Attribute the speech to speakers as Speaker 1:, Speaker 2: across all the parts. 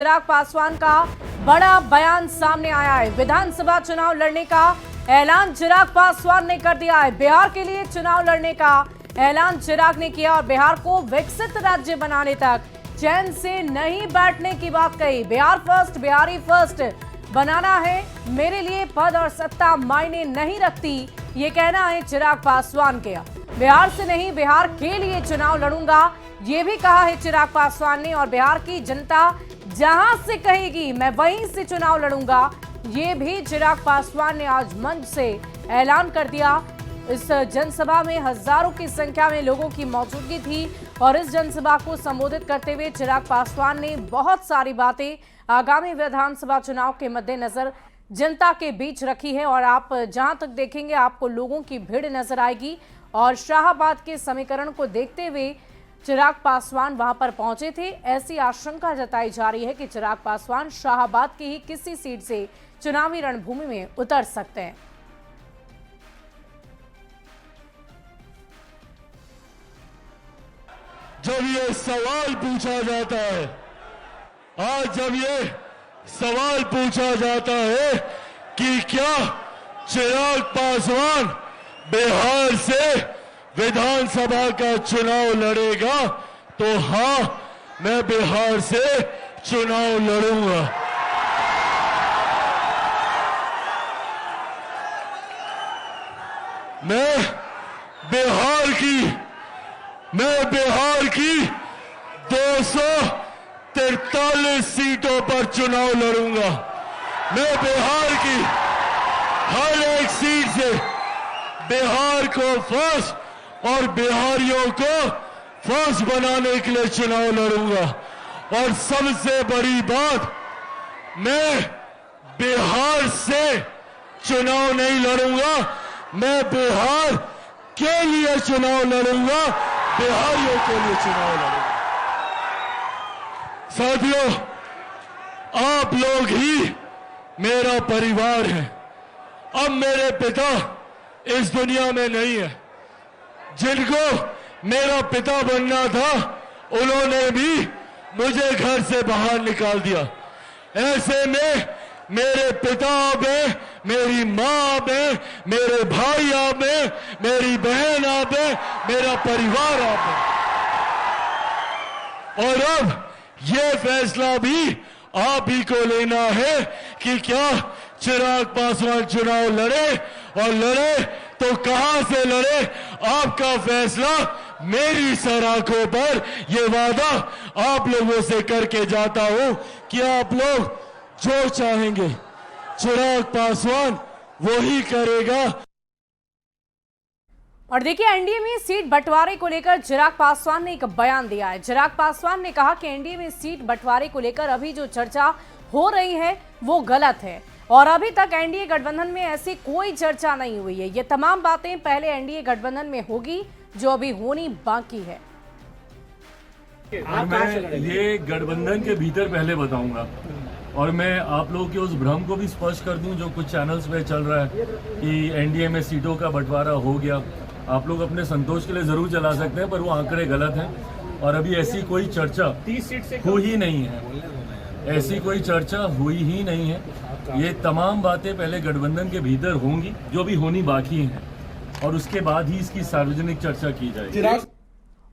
Speaker 1: चिराग पासवान का बड़ा बयान सामने आया है। विधानसभा चुनाव लड़ने का ऐलान चिराग पासवान ने कर दिया है। बिहार के लिए चुनाव लड़ने का ऐलान चिराग ने किया और बिहार को विकसित राज्य बनाने तक चैन से नहीं बैठने की बात कही। बिहार फर्स्ट, बिहारी फर्स्ट बनाना है, मेरे लिए पद और सत्ता मायने नहीं रखती, ये कहना है चिराग पासवान के। बिहार से नहीं, बिहार के लिए चुनाव लड़ूंगा, ये भी कहा है चिराग पासवान ने। और बिहार की जनता जहां से कहेगी मैं वहीं से चुनाव लड़ूंगा, ये भी चिराग पासवान ने आज मंच से ऐलान कर दिया। इस जनसभा में हजारों की संख्या में लोगों की मौजूदगी थी और इस जनसभा को संबोधित करते हुए चिराग पासवान ने बहुत सारी बातें आगामी विधानसभा चुनाव के मद्देनजर जनता के बीच रखी है। और आप जहां तक देखेंगे आपको लोगों की भीड़ नजर आएगी और शाहाबाद के समीकरण को देखते हुए चिराग पासवान वहां पर पहुंचे थे। ऐसी आशंका जताई जा रही है कि चिराग पासवान शाहाबाद की ही किसी सीट से चुनावी रणभूमि में उतर सकते हैं।
Speaker 2: जब ये सवाल पूछा जाता है, आज जब ये सवाल पूछा जाता है कि क्या चिराग पासवान बिहार से विधानसभा का चुनाव लड़ेगा, तो हां, मैं बिहार से चुनाव लड़ूंगा। मैं बिहार की 243 सीटों पर चुनाव लड़ूंगा। मैं बिहार की हर एक सीट से बिहार को फर्स्ट और बिहारियों को फर्स्ट बनाने के लिए चुनाव लड़ूंगा। और सबसे बड़ी बात, मैं बिहार से चुनाव नहीं लड़ूंगा, मैं बिहार के लिए चुनाव लड़ूंगा, बिहारियों के लिए चुनाव लड़ूंगा। साथियों, आप लोग ही मेरा परिवार हैं। अब मेरे पिता इस दुनिया में नहीं है। जिनको मेरा पिता बनना था, उन्होंने भी मुझे घर से बाहर निकाल दिया। ऐसे में मेरे पिता आप हैं, मेरी माँ आप हैं, मेरे भाई आप हैं, मेरी बहन आप हैं, मेरा परिवार आप है। और अब ये फैसला भी आप ही को लेना है कि क्या चिराग पासवान चुनाव लड़े, और लड़े तो कहां से लड़े। आपका फैसला मेरी सराखों पर। ये वादा आप लोगों से करके जाता हूं कि आप लोग जो चाहेंगे चिराग पासवान वही करेगा।
Speaker 1: और देखिए, एनडीए में सीट बंटवारे को लेकर चिराग पासवान ने एक बयान दिया है। चिराग पासवान ने कहा कि एनडीए में सीट बंटवारे को लेकर अभी जो चर्चा हो रही है वो गलत है और अभी तक एनडीए गठबंधन में ऐसी कोई चर्चा नहीं हुई है। ये तमाम बातें पहले एनडीए गठबंधन में होगी जो अभी होनी बाकी है।
Speaker 3: मैं ये गठबंधन के भीतर पहले बताऊंगा और मैं आप लोगों के उस भ्रम को भी स्पष्ट कर दूं जो कुछ चैनल्स पे चल रहा है कि एनडीए में सीटों का बंटवारा हो गया। आप लोग अपने संतोष के लिए जरूर चला सकते हैं, पर वो आंकड़े गलत हैं और अभी ऐसी कोई चर्चा हुई ही नहीं है। ऐसी कोई चर्चा हुई ही नहीं है। ये तमाम बातें पहले गठबंधन के भीतर होंगी जो भी होनी बाकी हैं और उसके बाद ही इसकी सार्वजनिक चर्चा की जाएगी।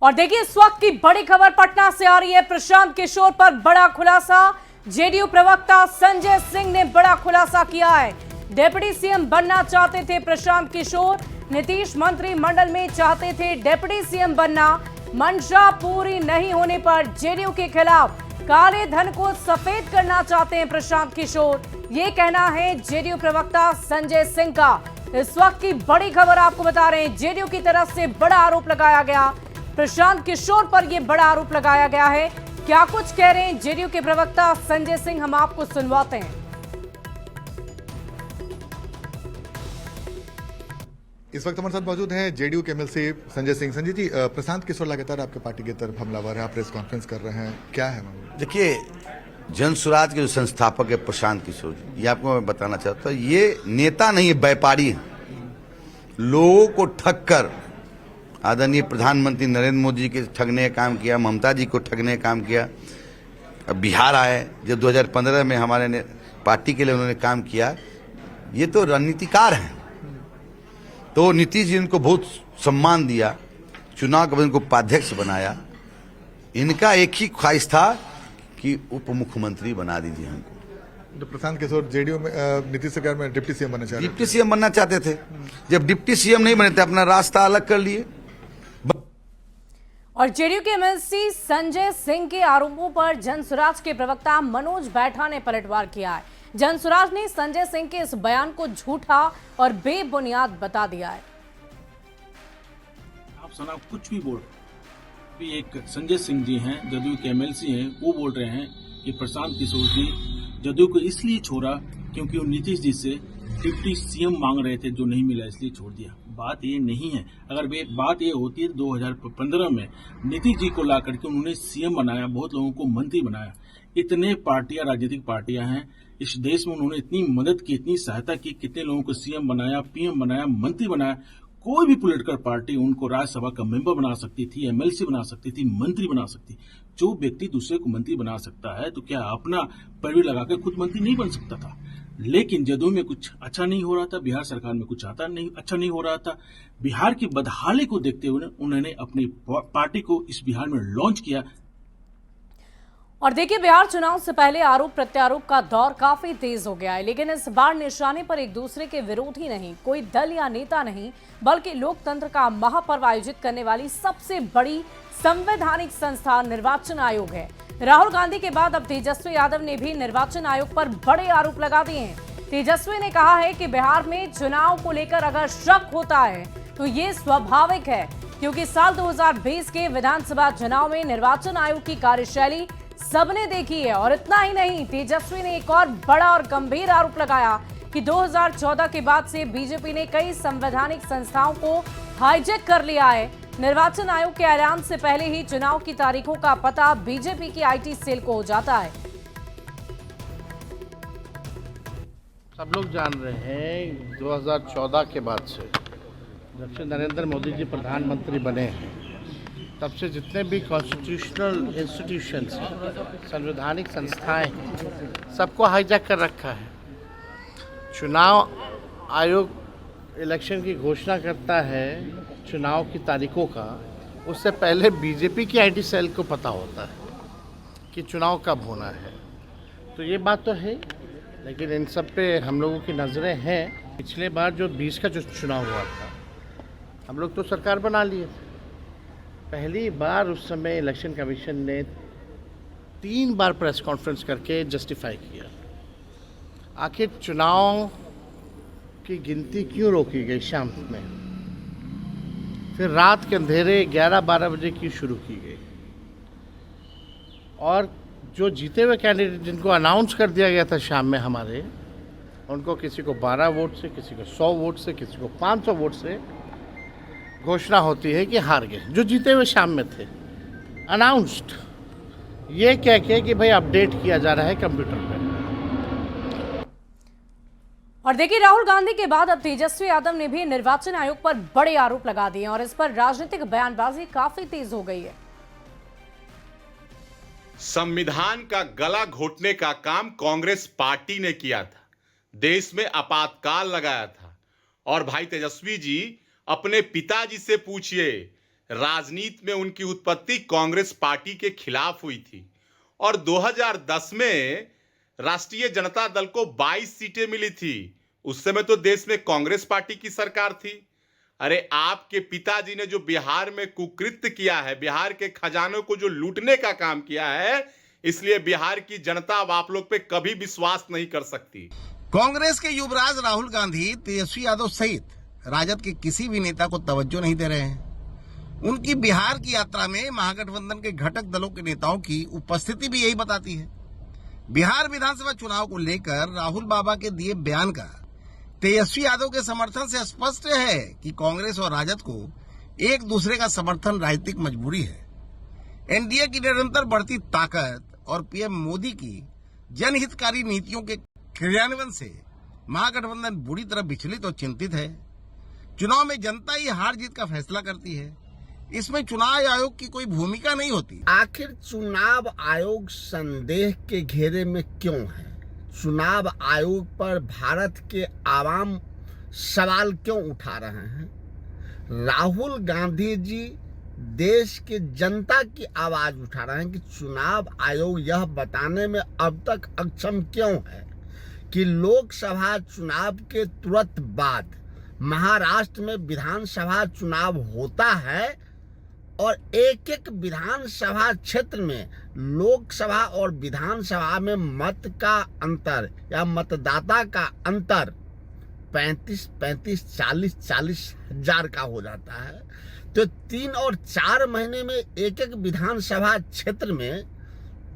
Speaker 1: और देखिए, इस वक्त की बड़ी खबर पटना से आ रही है। प्रशांत किशोर पर बड़ा खुलासा। जेडीयू प्रवक्ता संजय सिंह ने बड़ा खुलासा किया है। डिप्टी सीएम बनना चाहते थे प्रशांत किशोर, नीतीश मंत्रिमंडल में चाहते थे डिप्टी सीएम बनना। मंशा पूरी नहीं होने पर जेडीयू के खिलाफ काले धन को सफेद करना चाहते हैं प्रशांत किशोर, ये कहना है जेडीयू प्रवक्ता संजय सिंह का। इस वक्त की बड़ी खबर आपको बता रहे हैं। जेडीयू की तरफ से बड़ा आरोप लगाया गया, प्रशांत किशोर पर यह बड़ा आरोप लगाया गया है। क्या कुछ कह रहे हैं जेडीयू के प्रवक्ता संजय सिंह, हम आपको सुनवाते हैं।
Speaker 4: इस वक्त हमारे साथ मौजूद हैं जेडीयू के एमएलसी संजय सिंह। संजय जी, प्रशांत किशोर लगातार आपके पार्टी की तरफ हमलावर है, आप प्रेस कॉन्फ्रेंस कर रहे हैं, क्या है मामला?
Speaker 5: देखिए, जन स्वराज के जो संस्थापक है प्रशांत किशोर जी, ये आपको मैं बताना चाहता हूँ, ये नेता नहीं है, व्यापारी है। लोगों को ठग कर आदरणीय प्रधानमंत्री नरेंद्र मोदी जी के ठगने का काम किया, ममता जी को ठगने का काम किया। अब बिहार आए, जब 2015 में हमारे पार्टी के लिए उन्होंने काम किया। ये तो रणनीतिकार हैं, तो नीतीश जी इनको बहुत सम्मान दिया, चुनाव के बाद इनको उपाध्यक्ष बनाया। इनका एक ही ख्वाहिश था कि उप मुख्यमंत्री बना दीजिए हमको।
Speaker 4: तो प्रशांत किशोर जेडीयू में नीतीश सरकार में डिप्टी सीएम बनना चाह रहे
Speaker 5: डिप्टी सीएम बनना चाहते थे, जब डिप्टी सीएम नहीं बने थे अपना रास्ता अलग कर लिए।
Speaker 1: और जेडीयू के एमएलसी संजय सिंह के आरोपों पर जनसुराज के प्रवक्ता मनोज बैठा ने पलटवार किया है। जनसुराज ने संजय सिंह के इस बयान को झूठा और बेबुनियाद बता दिया है।
Speaker 6: आप सना कुछ भी बोल, भी एक संजय सिंह जी हैं, जदयू के एमएलसी हैं, वो बोल रहे हैं कि प्रशांत किशोर जी जदयू को इसलिए छोड़ा क्योंकि वो नीतीश जी से डिप्टी सीएम मांग रहे थे, जो नहीं मिला इसलिए छोड़ दिया। बात ये नहीं है। अगर बात ये होती है 2015 में नीतीश जी को ला करके उन्होंने सीएम बनाया, बहुत लोगों को मंत्री बनाया। इतने पार्टियां, राजनीतिक पार्टियां हैं इस देश में, उन्होंने इतनी मदद की, इतनी सहायता की, कितने लोगों को सीएम बनाया, पीएम बनाया, मंत्री बनाया। कोई भी पॉलिटिकल पार्टी उनको राज्यसभा का मेंबर बना सकती थी, एमएलसी बना सकती थी, मंत्री बना सकती। जो व्यक्ति दूसरे को मंत्री बना सकता है तो क्या अपना पैरवी लगाकर खुद मंत्री नहीं बन सकता था? लेकिन जदयू में कुछ अच्छा नहीं हो रहा था, बिहार सरकार में कुछ अच्छा नहीं हो रहा था। बिहार की बदहाली को देखते हुए उन्होंने अपनी पार्टी को इस बिहार में लॉन्च किया।
Speaker 1: और देखिए, बिहार चुनाव से पहले आरोप प्रत्यारोप का दौर काफी तेज हो गया है, लेकिन इस बार निशाने पर एक दूसरे के विरोधी नहीं, कोई दल या नेता नहीं, बल्कि लोकतंत्र का महापर्व आयोजित करने वाली सबसे बड़ी संवैधानिक संस्था निर्वाचन आयोग है। राहुल गांधी के बाद अब तेजस्वी यादव ने भी निर्वाचन आयोग पर बड़े आरोप लगा दिए हैं। तेजस्वी ने कहा है कि बिहार में चुनाव को लेकर अगर शक होता है तो ये स्वाभाविक है, क्योंकि साल 2020 के विधानसभा चुनाव में निर्वाचन आयोग की कार्यशैली सबने देखी है। और इतना ही नहीं, तेजस्वी ने एक और बड़ा और गंभीर आरोप लगाया कि 2014 के बाद से बीजेपी ने कई संवैधानिक संस्थाओं को हाईजैक कर लिया है। निर्वाचन आयोग के ऐलान से पहले ही चुनाव की तारीखों का पता बीजेपी की आईटी सेल को हो जाता है।
Speaker 7: सब लोग जान रहे हैं 2014 के बाद से जब से नरेंद्र मोदी जी प्रधानमंत्री बने हैं, तब से जितने भी कॉन्स्टिट्यूशनल इंस्टीट्यूशंस हैं, संवैधानिक संस्थाएं हैं, सबको हाईजैक कर रखा है। चुनाव आयोग इलेक्शन की घोषणा करता है चुनाव की तारीखों का, उससे पहले बीजेपी की आईटी सेल को पता होता है कि चुनाव कब होना है। तो ये बात तो है, लेकिन इन सब पे हम लोगों की नज़रें हैं। पिछले बार जो 20 का जो चुनाव हुआ था, हम लोग तो सरकार बना लिए थे। पहली बार उस समय इलेक्शन कमीशन ने 3 बार प्रेस कॉन्फ्रेंस करके जस्टिफाई किया आखिर चुनाव की गिनती क्यों रोकी गई शाम में, फिर रात के अंधेरे 11-12 बजे की शुरू की गई। और जो जीते हुए कैंडिडेट जिनको अनाउंस कर दिया गया था शाम में हमारे, उनको किसी को 12 वोट से, किसी को 100 वोट से, किसी को 500 वोट से घोषणा होती है कि हार गए, जो जीते हुए शाम में थे। अनाउंस्ड ये कह के कि भाई अपडेट किया जा रहा है कंप्यूटर पे।
Speaker 1: और देखिए, राहुल गांधी के बाद अब तेजस्वी यादव ने भी निर्वाचन आयोग पर बड़े आरोप लगा दिए और इस पर राजनीतिक बयानबाजी काफी तेज हो गई है।
Speaker 8: संविधान का गला घोटने का काम कांग्रेस पार्टी ने किया था, देश में आपातकाल लगाया था। और भाई तेजस्वी जी, अपने पिताजी से पूछिए, राजनीति में उनकी उत्पत्ति कांग्रेस पार्टी के खिलाफ हुई थी और 2010 में राष्ट्रीय जनता दल को 22 सीटें मिली थी। उस समय तो देश में कांग्रेस पार्टी की सरकार थी। अरे आपके पिताजी ने जो बिहार में कुकृत्य किया है, बिहार के खजानों को जो लूटने का काम किया है, इसलिए बिहार की जनता अब आप लोग पे कभी विश्वास नहीं कर सकती।
Speaker 9: कांग्रेस के युवराज राहुल गांधी तेजस्वी यादव सहित राजद के किसी भी नेता को तवज्जो नहीं दे रहे हैं। उनकी बिहार की यात्रा में महागठबंधन के घटक दलों के नेताओं की उपस्थिति भी यही बताती है। बिहार विधानसभा चुनाव को लेकर राहुल बाबा के दिए बयान का तेजस्वी यादव के समर्थन से स्पष्ट है कि कांग्रेस और राजद को एक दूसरे का समर्थन राजनीतिक मजबूरी है। एनडीए की निरंतर बढ़ती ताकत और पीएम मोदी की जनहितकारी नीतियों के क्रियान्वयन से महागठबंधन बुरी तरह विचलित और चिंतित है। चुनाव में जनता ही हार जीत का फैसला करती है। इसमें चुनाव आयोग की कोई भूमिका नहीं होती।
Speaker 7: आखिर चुनाव आयोग संदेह के घेरे में क्यों है? चुनाव आयोग पर भारत के आवाम सवाल क्यों उठा रहे हैं? राहुल गांधी जी देश के जनता की आवाज उठा रहे हैं कि चुनाव आयोग यह बताने में अब तक अक्षम क्यों है कि लोकसभा चुनाव के तुरंत बाद महाराष्ट्र में विधानसभा चुनाव होता है और एक एक विधानसभा क्षेत्र में लोकसभा और विधानसभा में मत का अंतर या मतदाता का अंतर 35, 40 हजार का हो जाता है। तो 3 और 4 महीने में एक एक विधानसभा क्षेत्र में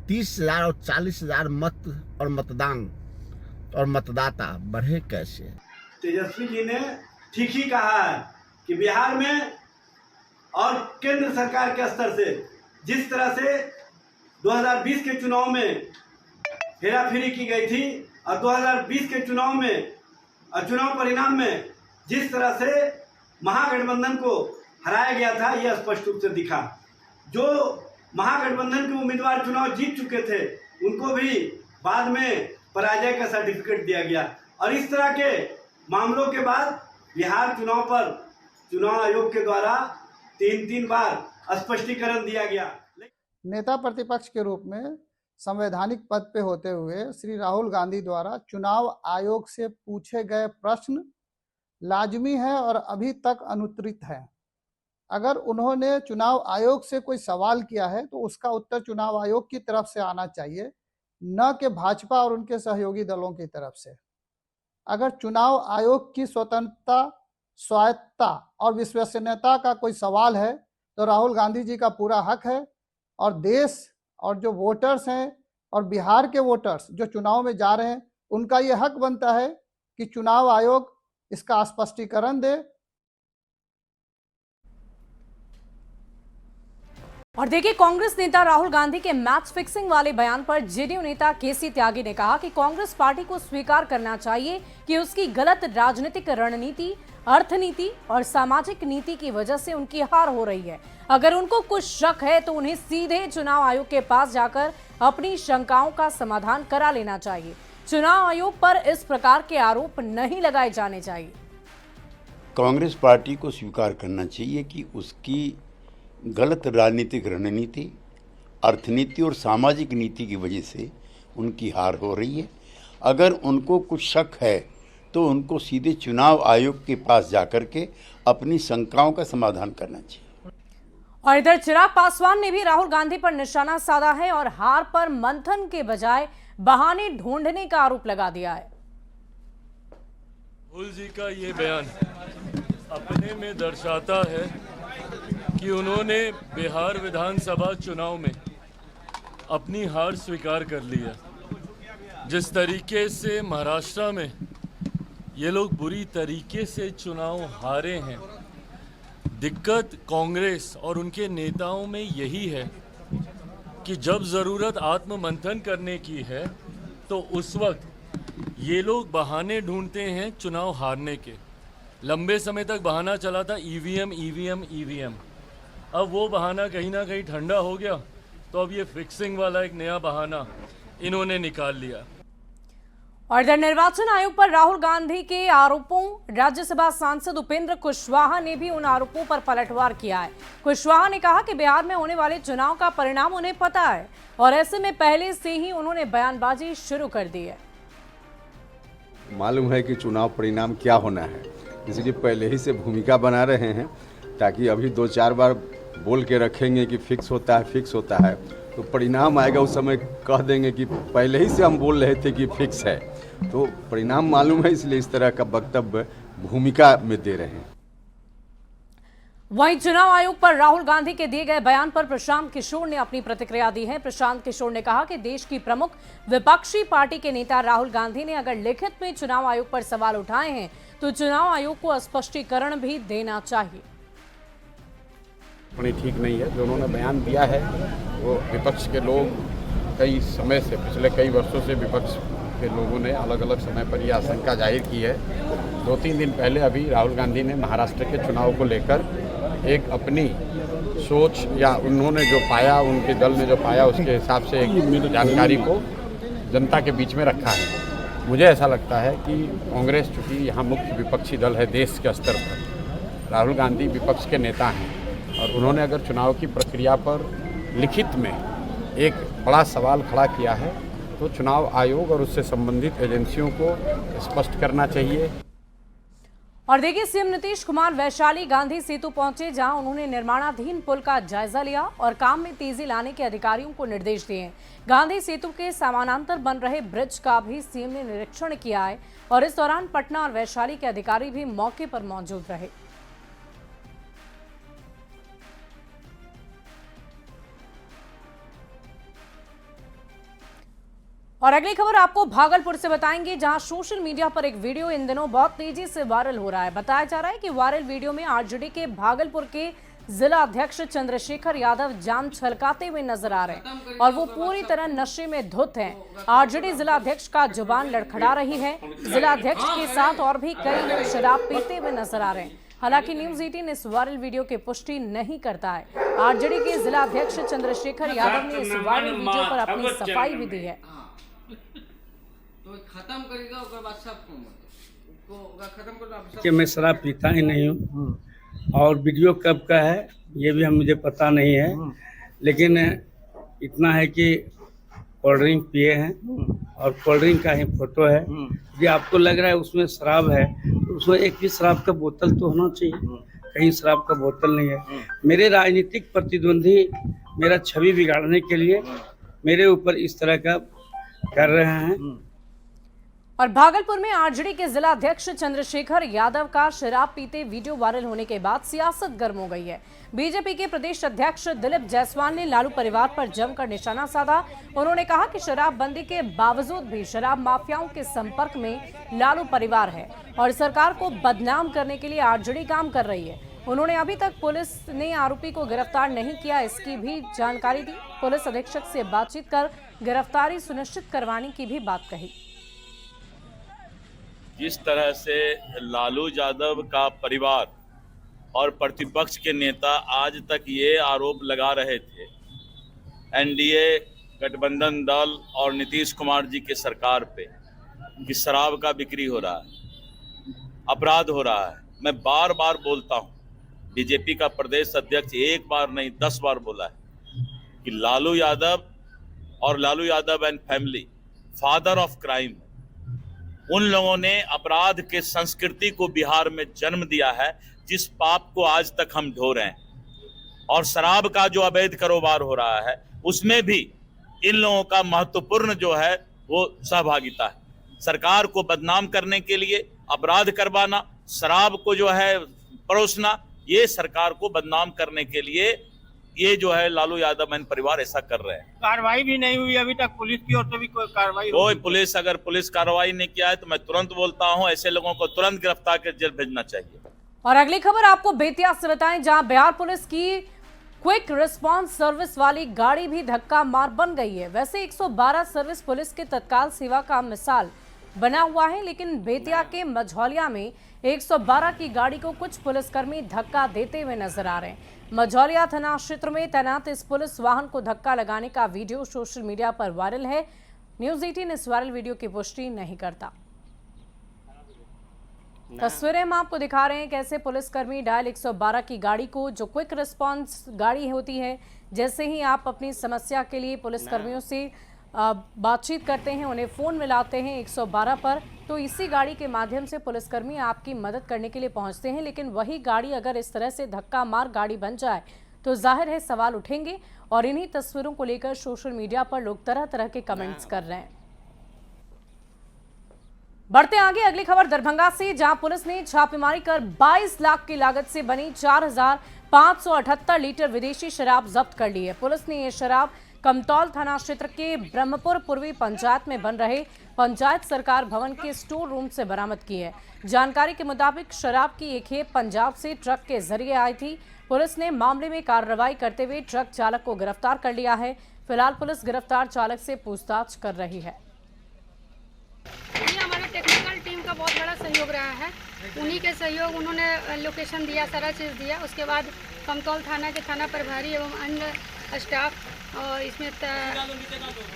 Speaker 7: 30,000 और 40,000 मत और मतदान और मतदाता बढ़े कैसे?
Speaker 10: तेजस्वी जी ने ठीक ही कहा है कि बिहार में और केंद्र सरकार के स्तर से जिस तरह से 2020 के चुनाव में हेराफेरी की गई थी और 2020 के चुनाव में चुनाव परिणाम में जिस तरह से महागठबंधन को हराया गया था, यह स्पष्ट रूप से दिखा। जो महागठबंधन के उम्मीदवार चुनाव जीत चुके थे उनको भी बाद में पराजय का सर्टिफिकेट दिया गया और इस तरह के मामलों के बाद बिहार चुनाव पर चुनाव आयोग के द्वारा 3 बार स्पष्टीकरण दिया गया।
Speaker 11: नेता प्रतिपक्ष के रूप में संवैधानिक पद पे होते हुए श्री राहुल गांधी द्वारा चुनाव आयोग से पूछे गए प्रश्न लाजमी है और अभी तक अनुत्तरित है। अगर उन्होंने चुनाव आयोग से कोई सवाल किया है तो उसका उत्तर चुनाव आयोग की तरफ से आना चाहिए, न कि भाजपा और उनके सहयोगी दलों की तरफ से। अगर चुनाव आयोग की स्वतंत्रता, स्वायत्तता और विश्वसनीयता का कोई सवाल है तो राहुल गांधी जी का पूरा हक है और देश और जो वोटर्स हैं और बिहार के वोटर्स जो चुनाव में जा रहे हैं उनका ये हक बनता है कि चुनाव आयोग इसका स्पष्टीकरण दे।
Speaker 1: और देखिए, कांग्रेस नेता राहुल गांधी के मैच फिक्सिंग वाले बयान पर जेडीयू नेता केसी त्यागी ने कहा कि कांग्रेस पार्टी को स्वीकार करना चाहिए कि उसकी गलत राजनीतिक रणनीति, अर्थनीति और सामाजिक नीति की वजह से उनकी हार हो रही है। अगर उनको कुछ शक है तो उन्हें सीधे चुनाव आयोग के पास जाकर अपनी शंकाओं का समाधान करा लेना चाहिए। चुनाव आयोग पर इस प्रकार के आरोप नहीं लगाए जाने चाहिए।
Speaker 12: कांग्रेस पार्टी को स्वीकार करना चाहिए कि उसकी गलत राजनीतिक रणनीति, अर्थनीति और सामाजिक नीति की वजह से उनकी हार हो रही है। अगर उनको कुछ शक है तो उनको सीधे चुनाव आयोग के पास जाकर के अपनी शंकाओं का समाधान करना चाहिए।
Speaker 1: और इधर चिराग पासवान ने भी राहुल गांधी पर निशाना साधा है और हार पर मंथन के बजाय बहाने ढूंढने का आरोप लगा दिया है।
Speaker 3: राहुल जी का ये बयान अपने में दर्शाता है कि उन्होंने बिहार विधानसभा चुनाव में अपनी हार स्वीकार कर ली है। जिस तरीके से महाराष्ट्र में ये लोग बुरी तरीके से चुनाव हारे हैं, दिक्कत कांग्रेस और उनके नेताओं में यही है कि जब ज़रूरत आत्ममंथन करने की है तो उस वक्त ये लोग बहाने ढूंढते हैं चुनाव हारने के। लंबे समय तक बहाना चला था ईवीएम। अब वो बहाना कहीं ना कहीं ठंडा हो गया तो अब ये फिक्सिंग वाला एक नया बहाना इन्होंने निकाल लिया।
Speaker 1: और इधर निर्वाचन आयोग पर राहुल गांधी के आरोपों राज्यसभा सांसद उपेंद्र कुशवाहा ने भी उन आरोपों पर पलटवार किया है। कुशवाहा ने कहा कि बिहार में होने वाले चुनाव का परिणाम उन्हें पता है और ऐसे में पहले से ही उन्होंने बयानबाजी शुरू कर दी है।
Speaker 13: मालूम है कि चुनाव परिणाम क्या होना है, इसलिए पहले ही से भूमिका बना रहे हैं ताकि अभी 2-4 बार बोल के रखेंगे कि फिक्स होता है तो परिणाम आएगा उस समय कह देंगे कि पहले ही से हम बोल रहे थे कि फिक्स है। तो परिणाम मालूम है, इसलिए इस तरह का वक्तव्य भूमिका में दे रहे हैं।
Speaker 1: वहीं चुनाव आयोग पर राहुल गांधी के दिए गए बयान पर प्रशांत किशोर ने अपनी प्रतिक्रिया दी है। प्रशांत किशोर ने कहा कि देश की प्रमुख विपक्षी पार्टी के नेता राहुल गांधी ने अगर लिखित में चुनाव आयोग पर सवाल उठाए हैं तो चुनाव आयोग को स्पष्टीकरण भी देना चाहिए।
Speaker 14: ठीक नहीं है जो उन्होंने बयान दिया है। वो विपक्ष के लोग कई समय से, पिछले कई वर्षों से विपक्ष के लोगों ने अलग अलग समय पर यह आशंका जाहिर की है। 2-3 दिन पहले अभी राहुल गांधी ने महाराष्ट्र के चुनाव को लेकर एक अपनी सोच या उन्होंने जो पाया, उनके दल ने जो पाया, उसके हिसाब से एक जानकारी को जनता के बीच में रखा है। मुझे ऐसा लगता है कि कांग्रेस चूँकि यहाँ मुख्य विपक्षी दल है देश के स्तर पर, राहुल गांधी विपक्ष के नेता हैं और उन्होंने अगर चुनाव की प्रक्रिया पर लिखित में एक बड़ा सवाल खड़ा किया है तो चुनाव आयोग और उससे संबंधित एजेंसियों को स्पष्ट करना चाहिए।
Speaker 1: और देखिए, सीएम नीतीश कुमार वैशाली गांधी सेतु पहुंचे, जहां उन्होंने निर्माणाधीन पुल का जायजा लिया और काम में तेजी लाने के अधिकारियों को निर्देश दिए। गांधी सेतु के समानांतर बन रहे ब्रिज का भी सीएम ने निरीक्षण किया है और इस दौरान पटना और वैशाली के अधिकारी भी मौके पर मौजूद रहे। और अगली खबर आपको भागलपुर से बताएंगे, जहां सोशल मीडिया पर एक वीडियो इन दिनों बहुत तेजी से वायरल हो रहा है। बताया जा रहा है कि वायरल वीडियो में आरजेडी के भागलपुर के जिला अध्यक्ष चंद्रशेखर यादव जाम छलकाते हुए नजर आ रहे हैं और वो पूरी तरह नशे में धुत हैं। आरजेडी जिला अध्यक्ष का जुबान लड़खड़ा रही है। जिला अध्यक्ष के साथ और भी कई लोग शराब पीते हुए नजर आ रहे हैं। हालांकि न्यूज 18 इस वायरल वीडियो की पुष्टि नहीं करता है। आरजेडी के जिला अध्यक्ष चंद्रशेखर यादव ने इस वायरल वीडियो पर अपनी सफाई भी दी है।
Speaker 15: तो खत्म करेगा उसके बाद सब खत्म कर।
Speaker 16: कि मैं शराब पीता ही नहीं हूँ और वीडियो कब का है ये भी मुझे पता नहीं है, लेकिन इतना है कि कोल्ड ड्रिंक पिए हैं और कोल्ड ड्रिंक का ही फोटो है। यदि आपको लग रहा है उसमें शराब है तो उसमें एक भी शराब का बोतल तो होना चाहिए, कहीं शराब का बोतल नहीं है। मेरे राजनीतिक प्रतिद्वंदी मेरा छवि बिगाड़ने के लिए मेरे ऊपर इस तरह का कर रहे हैं।
Speaker 1: और भागलपुर में आरजेडी के जिला अध्यक्ष चंद्रशेखर यादव का शराब पीते वीडियो वायरल होने के बाद सियासत गर्म हो गई है। बीजेपी के प्रदेश अध्यक्ष दिलीप जायसवाल ने लालू परिवार पर जमकर निशाना साधा। उन्होंने कहा कि शराबबंदी के बावजूद भी शराब माफियाओं के संपर्क में लालू परिवार है और सरकार को बदनाम करने के लिए आरजेडी काम कर रही है। उन्होंने अभी तक पुलिस ने आरोपी को गिरफ्तार नहीं किया, इसकी भी जानकारी दी। पुलिस अधीक्षक से बातचीत कर गिरफ्तारी सुनिश्चित करवाने की भी बात कही।
Speaker 17: जिस तरह से लालू यादव का परिवार और प्रतिपक्ष के नेता आज तक ये आरोप लगा रहे थे एनडीए गठबंधन दल और नीतीश कुमार जी के सरकार पे कि शराब का बिक्री हो रहा है, अपराध हो रहा है। मैं बार बार बोलता हूँ, बीजेपी का प्रदेश अध्यक्ष एक बार नहीं 10 बार बोला है कि लालू यादव और Lalu Yadav and family father of crime. उन लोगों ने अपराध के संस्कृति को बिहार में जन्म दिया है जिस पाप को आज तक हम ढो रहे हैं। और शराब का जो अवैध कारोबार हो रहा है उसमें भी इन लोगों का महत्वपूर्ण जो है वो सहभागिता है। सरकार को बदनाम करने के लिए अपराध करवाना, शराब को जो है परोसना, ये सरकार को बदनाम करने के लिए ये जो है लालू यादव एंड परिवार ऐसा कर रहे हैं।
Speaker 15: कार्रवाई भी नहीं हुई अभी तक, पुलिस की ओर से भी कोई कार्रवाई?
Speaker 17: कोई पुलिस अगर पुलिस कार्रवाई नहीं किया है तो मैं तुरंत बोलता हूं ऐसे लोगों को तुरंत गिरफ्तार कर जेल भेजना चाहिए।
Speaker 1: और अगली खबर आपको बेतिया से बताएं, जहां बिहार पुलिस की क्विक रिस्पांस सर्विस वाली गाड़ी भी धक्का मार बन गई है। वैसे 112 सर्विस पुलिस के तत्काल सेवा का मिसाल बना हुआ है, लेकिन बेतिया के मझौलिया में 112 की गाड़ी को कुछ पुलिसकर्मी धक्का देते हुए नजर आ रहे हैं। मझौलिया थाना क्षेत्र में तैनात इस पुलिस वाहन को धक्का लगाने का वीडियो सोशल मीडिया पर वायरल है। न्यूज 18 इस वायरल वीडियो की पुष्टि नहीं करता। तस्वीरें हम आपको दिखा रहे हैं कैसे पुलिसकर्मी डायल 112 की गाड़ी को, जो क्विक रिस्पांस गाड़ी होती है, जैसे ही आप अपनी समस्या के लिए पुलिसकर्मियों से बातचीत करते हैं, उन्हें फ़ोन मिलाते हैं 112 पर, तो इसी गाड़ी के माध्यम से पुलिसकर्मी आपकी मदद करने के लिए पहुंचते हैं। लेकिन वही गाड़ी अगर इस तरह से धक्का मार गाड़ी बन जाए तो जाहिर है सवाल उठेंगे और इन्हीं तस्वीरों को लेकर सोशल मीडिया पर लोग तरह तरह के कमेंट्स कर रहे हैं। बढ़ते आगे, अगली खबर दरभंगा से, जहां पुलिस ने छापेमारी कर 22 लाख की लागत से बनी 4578 लीटर विदेशी शराब जब्त कर ली है। पुलिस ने ये शराब कमतौल थाना क्षेत्र के ब्रह्मपुर पूर्वी पंचायत में बन रहे पंचायत सरकार भवन के स्टोर रूम से बरामद की है। जानकारी के मुताबिक शराब की एक खेप पंजाब से ट्रक के जरिए आई थी। पुलिस ने मामले में कार्रवाई करते हुए ट्रक चालक को गिरफ्तार कर लिया है। फिलहाल पुलिस गिरफ्तार चालक से पूछताछ कर रही है।
Speaker 18: हमारे टेक्निकल टीम का बहुत बड़ा सहयोग रहा है, उन्हीं के सहयोग, उन्होंने लोकेशन दिया, सारा चीज़ दिया, उसके बाद कमतौल थाना के थाना प्रभारी एवं अन्य स्टाफ और इसमें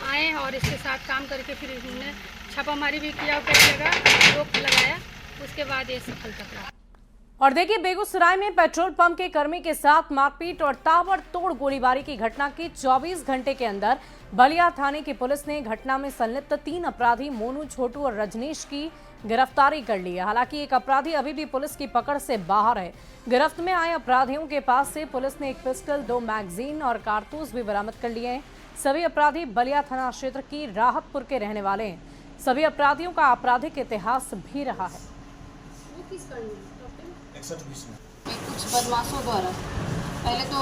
Speaker 18: आए और इसके साथ काम करके फिर इन्होंने छापामारी भी किया और कई जगह रोक लगाया, उसके बाद ये सफलता प्राप्त।
Speaker 1: और देखिए, बेगूसराय में पेट्रोल पंप के कर्मी के साथ मारपीट और ताबड़तोड़ गोलीबारी की घटना की 24 घंटे के अंदर बलिया थाने की पुलिस ने घटना में संलिप्त 3 अपराधी मोनू, छोटू और रजनीश की गिरफ्तारी कर ली है। हालांकि एक अपराधी अभी भी पुलिस की पकड़ से बाहर है। गिरफ्त में आए अपराधियों के पास से पुलिस ने एक पिस्टल, 2 मैगजीन और कारतूस भी बरामद कर लिए हैं। सभी अपराधी बलिया थाना क्षेत्र की राहतपुर के रहने वाले हैं। सभी अपराधियों का आपराधिक इतिहास भी रहा है।
Speaker 18: कुछ बदमाशों द्वारा पहले तो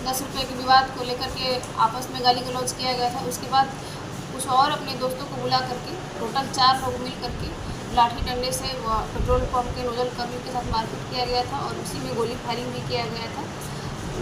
Speaker 18: 10 रुपये के विवाद को लेकर के आपस में गाली गलौज किया गया था। उसके बाद कुछ और अपने दोस्तों को बुला करके टोटल 4 लोग मिल करके लाठी डंडे से पेट्रोल पंप के नोजल कर्मी के साथ मारपीट किया गया था और उसी में गोली फायरिंग भी किया गया था।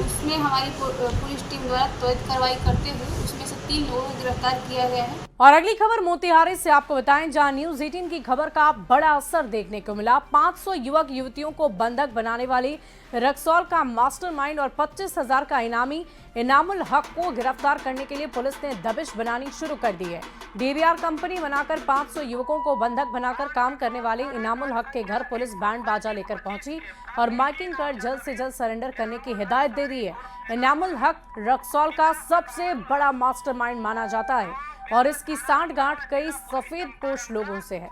Speaker 18: उसमें हमारी पुलिस टीम द्वारा त्वरित कार्रवाई करते हुए उसमें से 3 लोगों को गिरफ्तार किया गया है।
Speaker 1: और अगली खबर मोतिहारी से आपको बताएं, जहां न्यूज 18 की खबर का बड़ा असर देखने को मिला। 500 युवक युवतियों को बंधक बनाने वाली रक्सौल का मास्टरमाइंड और 25,000 का इनामी इनामुल हक को गिरफ्तार करने के लिए पुलिस ने दबिश बनानी शुरू कर दी है। डीवीआर कंपनी बनाकर 500 युवकों को बंधक बनाकर काम करने वाले इनामुल हक के घर पुलिस बैंड बाजा लेकर पहुंची और माइकिंग कर जल्द से जल्द सरेंडर करने की हिदायत दे दी है। इनामुल हक रक्सौल का सबसे बड़ा मास्टरमाइंड माना जाता है और इसकी सांठगांठ कई सफेद पोश लोगों से है।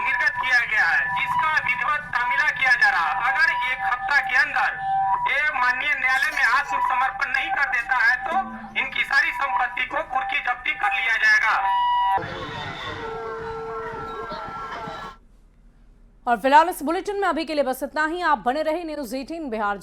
Speaker 19: निर्गत किया गया है, जिसका विधिवत तामीला किया जा रहा है। अगर 1 हफ्ता के अंदर ये माननीय न्यायालय में आत्मसमर्पण नहीं कर देता है तो इनकी सारी संपत्ति को कुर्की जब्ती कर लिया जाएगा।
Speaker 1: और फिलहाल इस बुलेटिन में अभी के लिए बस इतना ही। आप बने रहे न्यूज 18 बिहार।